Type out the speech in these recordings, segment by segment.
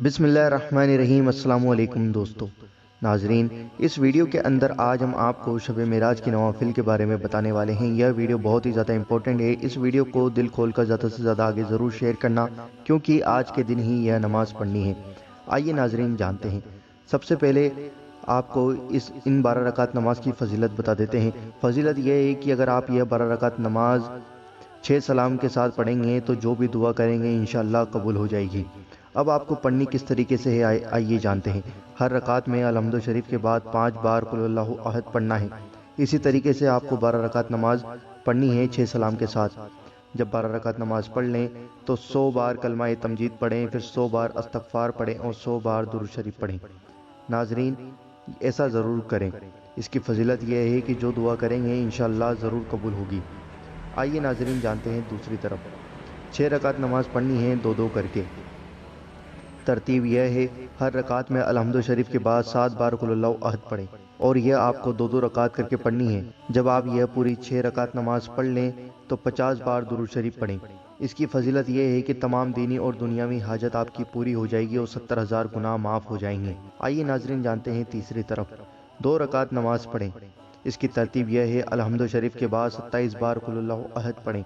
بسم اللہ الرحمن الرحیم۔ السلام علیکم دوستو ناظرین، اس ویڈیو کے اندر آج ہم آپ کو شب معراج کی نوافل کے بارے میں بتانے والے ہیں۔ یہ ویڈیو بہت ہی زیادہ امپورٹنٹ ہے۔ اس ویڈیو کو دل کھول کر زیادہ سے زیادہ آگے ضرور شیئر کرنا، کیونکہ آج کے دن ہی یہ نماز پڑھنی ہے۔ آئیے ناظرین جانتے ہیں۔ سب سے پہلے آپ کو ان 12 رکعت نماز کی فضیلت بتا دیتے ہیں۔ فضیلت یہ ہے کہ اگر آپ یہ 12 رکعت نماز 6 سلام کے ساتھ پڑھیں گے تو جو بھی دعا کریں گے انشاءاللہ قبول ہو جائے گی۔ اب آپ کو پڑھنی کس طریقے سے ہے آئیے جانتے ہیں۔ ہر رکعت میں الحمد شریف کے بعد 5 بار قل اللہ احد پڑھنا ہے۔ اسی طریقے سے آپ کو 12 رکعت نماز پڑھنی ہے 6 سلام کے ساتھ۔ جب 12 رکعت نماز پڑھ لیں تو 100 بار کلمہ تمجید پڑھیں، پھر 100 بار استغفار پڑھیں اور 100 بار درود شریف پڑھیں۔ ناظرین ایسا ضرور کریں۔ اس کی فضیلت یہ ہے کہ جو دعا کریں گے انشاءاللہ ضرور قبول ہوگی۔ آئیے ناظرین جانتے ہیں دوسری طرف 6 رکعت نماز پڑھنی ہے 2 کر کے۔ ترتیب یہ ہے، ہر رکعت میں الحمد شریف کے بعد 7 بار قل اللہ احد پڑھیں، اور یہ آپ کو 2 رکعت کر کے پڑھنی ہے۔ جب آپ یہ پوری 6 رکعت نماز پڑھ لیں تو 50 بار درود شریف پڑھیں۔ اس کی فضیلت یہ ہے کہ تمام دینی اور دنیاوی حاجت آپ کی پوری ہو جائے گی اور 70,000 گناہ معاف ہو جائیں گے۔ آئیے ناظرین جانتے ہیں تیسری طرف 2 رکعت نماز پڑھیں۔ اس کی ترتیب یہ ہے، الحمد شریف کے بعد 27 بار قل اللہ احد پڑھیں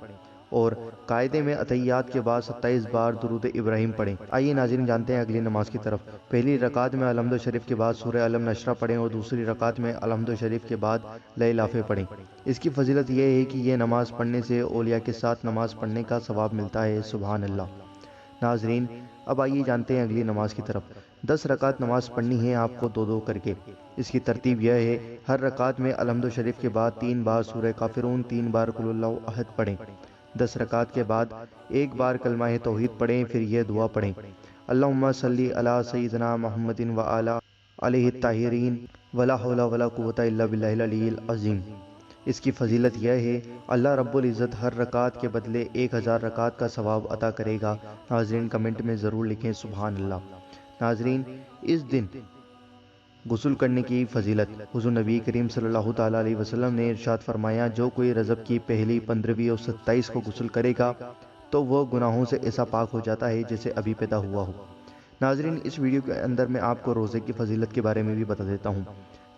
اور قاعدے میں اتحیات کے بعد 27 بار درود ابراہیم پڑھیں۔ آئیے ناظرین جانتے ہیں اگلی نماز کی طرف۔ پہلی رکعت میں الحمد شریف کے بعد سورہ علم نشرہ پڑھیں اور دوسری رکعت میں الحمد شریف کے بعد لائلافے پڑھیں۔ اس کی فضیلت یہ ہے کہ یہ نماز پڑھنے سے اولیاء کے ساتھ نماز پڑھنے کا ثواب ملتا ہے۔ سبحان اللہ۔ ناظرین اب آئیے جانتے ہیں اگلی نماز کی طرف۔ 10 رکعت نماز پڑھنی ہے آپ کو 2 کر کے۔ اس کی ترتیب یہ ہے، ہر رکعت میں الحمد شریف کے بعد 3 بار سورہ کافرون، 3 بار قل اللہ احد پڑھیں۔ 10 رکعت کے بعد 1 بار کلمہ توحید پڑھیں، پھر یہ دعا پڑھیں، اللہم صلی علی سیدنا محمد وعلی آلہ الطاہرین ولا حول ولا قوۃ الا باللہ العلی العظیم۔ اس کی فضیلت یہ ہے، اللہ رب العزت ہر رکعت کے بدلے 1000 رکعت کا ثواب عطا کرے گا۔ ناظرین کمنٹ میں ضرور لکھیں سبحان اللہ۔ ناظرین اس دن غسل کرنے کی فضیلت، حضور نبی کریم صلی اللہ تعالیٰ علیہ وسلم نے ارشاد فرمایا، جو کوئی رجب کی پہلی 15ویں اور 27 کو غسل کرے گا تو وہ گناہوں سے ایسا پاک ہو جاتا ہے جیسے ابھی پیدا ہوا ہو۔ ناظرین اس ویڈیو کے اندر میں آپ کو روزے کی فضیلت کے بارے میں بھی بتا دیتا ہوں۔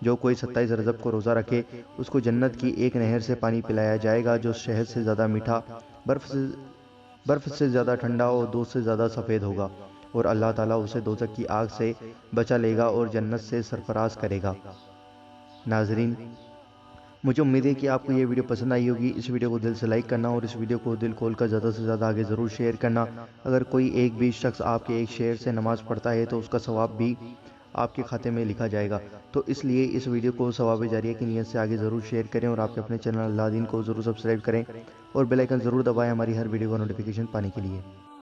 جو کوئی 27 رجب کو روزہ رکھے اس کو جنت کی ایک نہر سے پانی پلایا جائے گا، جو شہد سے زیادہ میٹھا، برف سے زیادہ ٹھنڈا اور دودھ سے زیادہ سفید ہوگا، اور اللہ تعالیٰ اسے دوزخ کی آگ سے بچا لے گا اور جنت سے سرفراز کرے گا۔ ناظرین مجھے امید ہے کہ آپ کو یہ ویڈیو پسند آئی ہوگی۔ اس ویڈیو کو دل سے لائک کرنا اور اس ویڈیو کو دل کھول کر زیادہ سے زیادہ آگے ضرور شیئر کرنا۔ اگر کوئی ایک بھی شخص آپ کے ایک شیئر سے نماز پڑھتا ہے تو اس کا ثواب بھی آپ کے کھاتے میں لکھا جائے گا۔ تو اس لیے اس ویڈیو کو ثواب جاریہ کی نیت سے آگے ضرور شیئر کریں، اور آپ کے اپنے چینل اللہ دین کو ضرور سبسکرائب کریں اور بیل آئیکن ضرور دبائیں ہماری ہر ویڈیو کا نوٹیفیکیشن پانے کے لیے۔